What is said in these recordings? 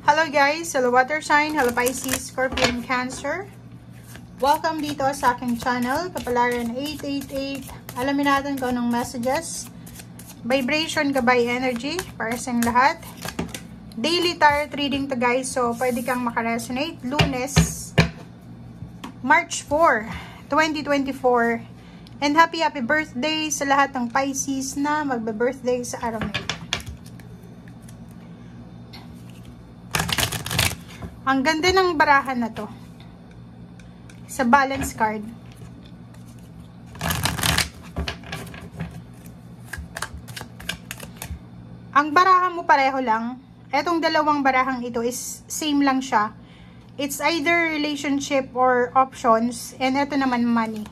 Hello guys, hello water sign, hello Pisces, Scorpion, Cancer. Welcome dito sa aking channel, Kapalaran 888. Alamin natin kung anong messages, vibration, gabay, energy, para sa lahat. Daily tarot reading to guys, so pwede kang makaresonate. Lunes, March 4, 2024. And happy birthday sa lahat ng Pisces na magbe-birthday sa araw na ito. Ang ganda ng barahan na to. Sa balance card. Ang barahan mo pareho lang. Etong dalawang barahang ito is same lang siya. It's either relationship or options. And ito naman money.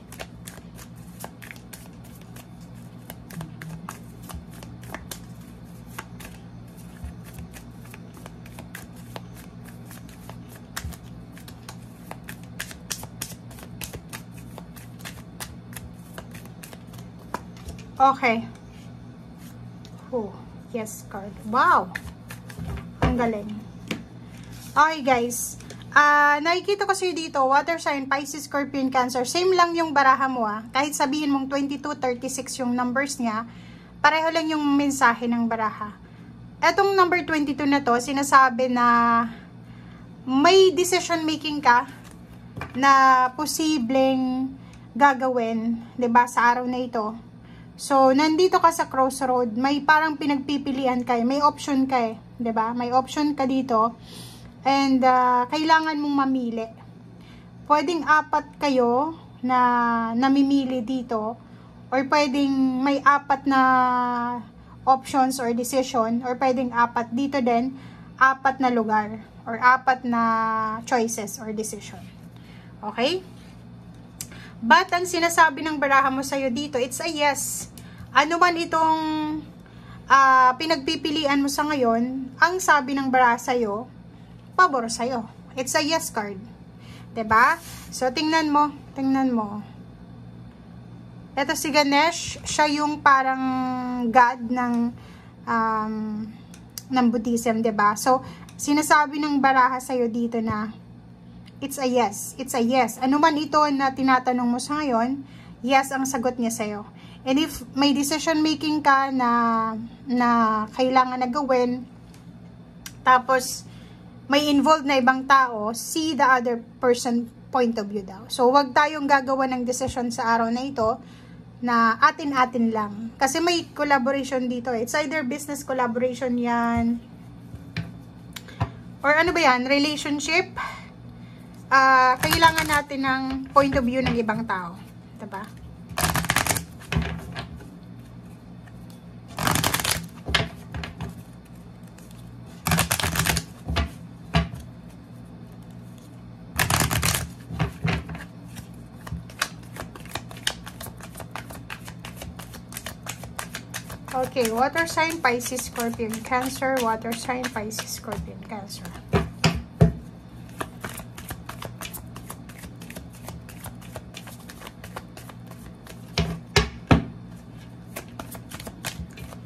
Okay. Oh, yes card. Wow. Ang galing. Okay guys. Nakikita ko sa'yo dito, water sign, Pisces, Scorpion, Cancer. Same lang yung baraha mo Kahit sabihin mong 22, 36 yung numbers niya, pareho lang yung mensahe ng baraha. Etong number 22 na to, sinasabi na may decision making ka na posibleng gagawin, 'di ba, sa araw na ito. So, nandito ka sa crossroad, may parang pinagpipilian ka, may option ka 'di ba? May option ka dito. And kailangan mong mamili. Pwedeng apat kayo na namimili dito or pwedeng may apat na options or decision or pwedeng apat dito din, apat na lugar or apat na choices or decision. Okay? But ang sinasabi ng baraha mo sa'yo dito, it's a yes. Ano man itong pinagpipilian mo sa ngayon, ang sabi ng baraha sa'yo, pabor sa'yo. It's a yes card. 'Di ba? So, tingnan mo. Ito si Ganesh, siya yung parang god ng Buddhism, 'di ba? So, sinasabi ng baraha sa'yo dito na it's a yes. It's a yes. Ano man ito na tinatanong mo sa ngayon, yes ang sagot niya sa'yo. And if may decision making ka na kailangan na gawin, tapos may involved na ibang tao, see the other person point of view daw. So, wag tayong gagawa ng decision sa araw na ito na atin-atin lang. Kasi may collaboration dito. It's either business collaboration yan, or ano ba yan, relationship. Kailangan natin ng point of view ng ibang tao. Diba? Okay, water sign, Pisces, Scorpion, Cancer. Water sign, Pisces, Scorpion, Cancer.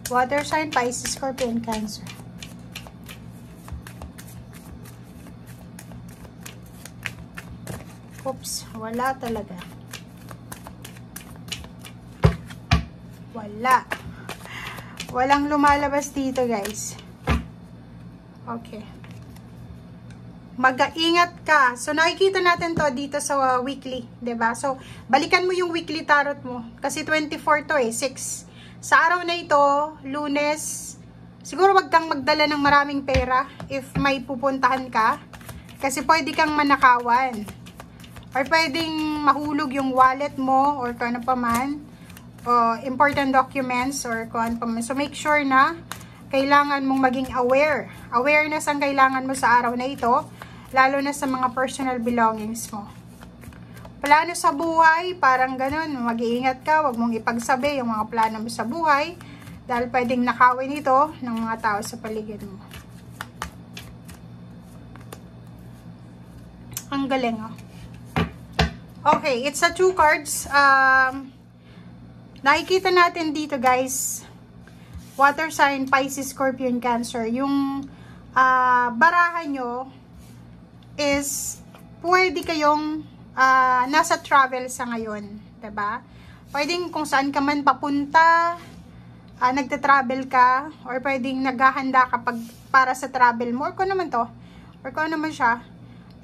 Water sign, Pisces, Scorpion, Cancer. Oops, wala talaga. Wala. Walang lumalabas dito, guys. Okay. Mag-ingat ka. So, nakikita natin to dito sa weekly, 'di ba? So, balikan mo yung weekly tarot mo. Kasi 24 to 6. Sa araw na ito, Lunes, siguro wag kang magdala ng maraming pera if may pupuntahan ka. Kasi pwede kang manakawan. Or pwedeng mahulog yung wallet mo or kung ano pa man. Important documents or kung ano pa man. So, make sure na kailangan mong maging aware. Awareness ang kailangan mo sa araw na ito, lalo na sa mga personal belongings mo. Plano sa buhay, parang ganun, mag-iingat ka, wag mong ipagsabi yung mga plano mo sa buhay, dahil pwedeng nakawin ito ng mga tao sa paligid mo. Ang galing, Okay, it's a 2 cards. Nakikita natin dito, guys, water sign, Pisces, Scorpion, Cancer, yung barahan nyo is pwede kayong nasa travel sa ngayon, diba? Pwedeng kung saan ka man papunta, nagta-travel ka, or pwedeng naghahanda ka para sa travel mo, or kung naman to, or kung naman siya,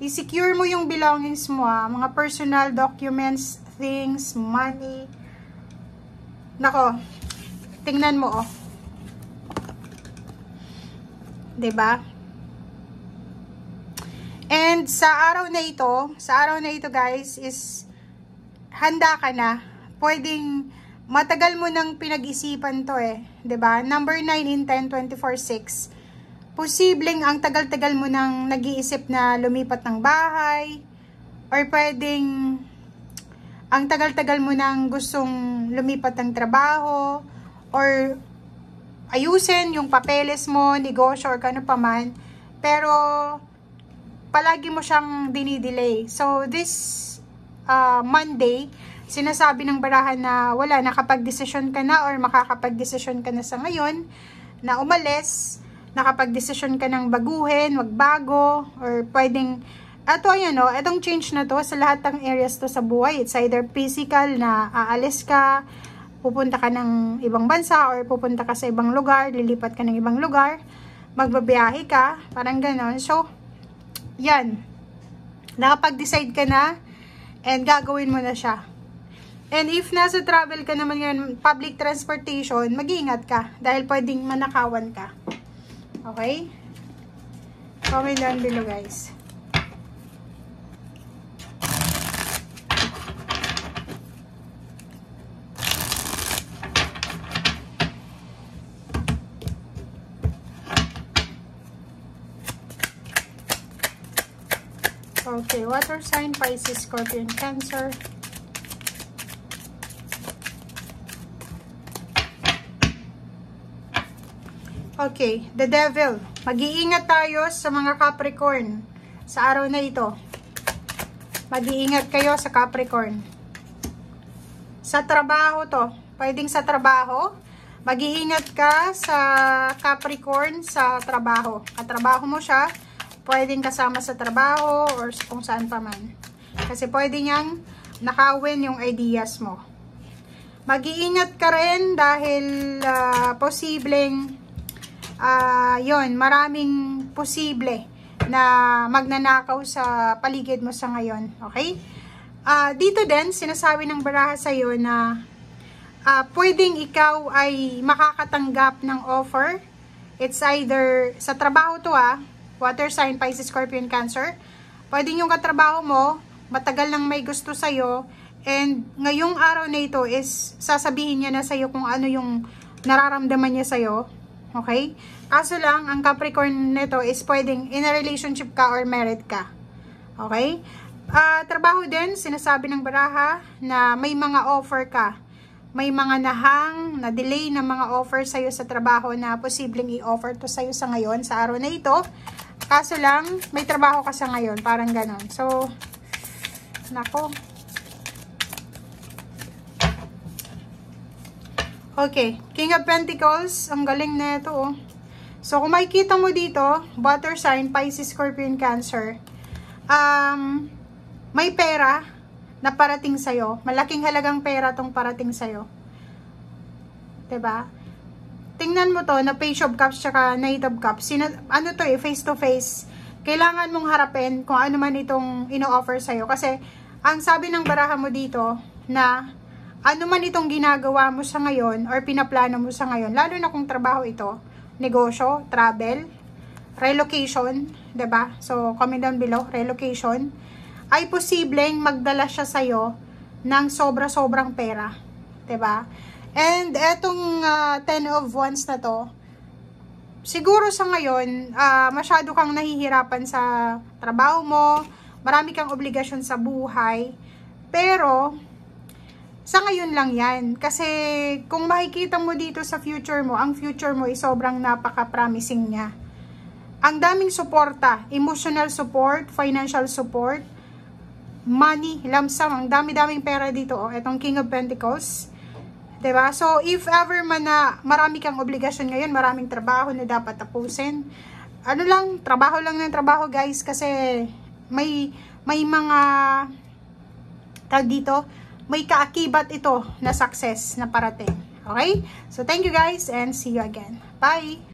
i-secure mo yung belongings mo, mga personal documents, things, money. Nako, tingnan mo, oh. Diba? And sa araw na ito guys, is handa ka na. Pwedeng matagal mo nang pinag-isipan to eh. 'Di ba? Number 9 in 10, 24/6. Posibleng ang tagal-tagal mo nang nag-iisip na lumipat ng bahay, or pwedeng ang tagal-tagal mo nang gustong lumipat ng trabaho, or ayusin yung papeles mo, negosyo, or kano pa man. Pero palagi mo siyang dinidelay. So this Monday, sinasabi ng barahan na wala, nakapag-desisyon ka na, or makakapag-desisyon ka na sa ngayon na umalis, nakapag-desisyon ka ng baguhin, magbago, or pwedeng, ayan o, itong change na to sa lahat ng areas to sa buhay. It's either physical na aalis ka, pupunta ka ng ibang bansa, or pupunta ka sa ibang lugar, lilipat ka ng ibang lugar, magbabiyahe ka, parang ganon. So, yan, nakapag-decide ka na, and gagawin mo na siya. And if nasa travel ka naman ngayon, public transportation, mag-iingat ka, dahil pwedeng manakawan ka. Okay? Comment down below, guys. Okay, water sign, Pisces, Scorpion, Cancer. Okay, the devil. Mag-iingat tayo sa mga Capricorn sa araw na ito. Mag-iingat kayo sa Capricorn. Sa trabaho to, pwedeng sa trabaho. Mag-iingat ka sa Capricorn sa trabaho. Katrabaho mo siya, pwedeng kasama sa trabaho or kung saan pa man. Kasi pwede niyang nakawin yung ideas mo. Mag-iingat ka rin dahil posibleng yon, maraming posible na magnanakaw sa paligid mo sa ngayon. Okay? Dito din, sinasabi ng baraha sa'yo na pwedeng ikaw ay makakatanggap ng offer. It's either sa trabaho to water sign, Pisces, Scorpion, Cancer. Pwedeng yung katrabaho mo, matagal nang may gusto sa'yo, and ngayong araw na ito is sasabihin niya na sa'yo kung ano yung nararamdaman niya sa'yo. Okay? Kaso lang, ang Capricorn nito is pwedeng in a relationship ka or married ka. Okay? Trabaho din, sinasabi ng baraha na may mga offer ka. May mga na-delay na mga offer sa'yo sa trabaho na posibleng i-offer to sa'yo sa ngayon, sa araw na ito. Kaso lang, may trabaho ka sa ngayon. Parang ganon. So, nako. Okay, King of Pentacles, ang galing na ito, oh. So, kung makikita mo dito, water sign, Pisces, Scorpion, Cancer, may pera na parating sa'yo. Malaking halagang pera tong parating sa'yo. Diba? Tingnan mo to, na Page of Cups, tsaka Knight of Cups. Ano to face to face. Kailangan mong harapin kung ano man itong ino-offer sa'yo. Kasi, ang sabi ng baraha mo dito, na ano man itong ginagawa mo sa ngayon or pinaplano mo sa ngayon, lalo na kung trabaho ito, negosyo, travel, relocation, 'di ba? So, comment down below, relocation, ay posibleng magdala siya sa iyo ng sobra-sobrang pera, 'di ba? And etong 10 of Wands na to, siguro sa ngayon, masyado kang nahihirapan sa trabaho mo, marami kang obligasyon sa buhay, pero sa ngayon lang yan. Kasi kung makikita mo dito sa future mo, ang future mo ay sobrang napaka-promising niya. Ang daming suporta, emotional support, financial support, money, lump sum, ang dami-daming pera dito. Itong King of Pentacles. Diba? So, if ever man na marami kang obligasyon ngayon, maraming trabaho na dapat tapusin, ano lang, trabaho lang ng trabaho guys, kasi may mga tag dito, may kaakibat ito na success na parating. Okay? So thank you guys and see you again. Bye!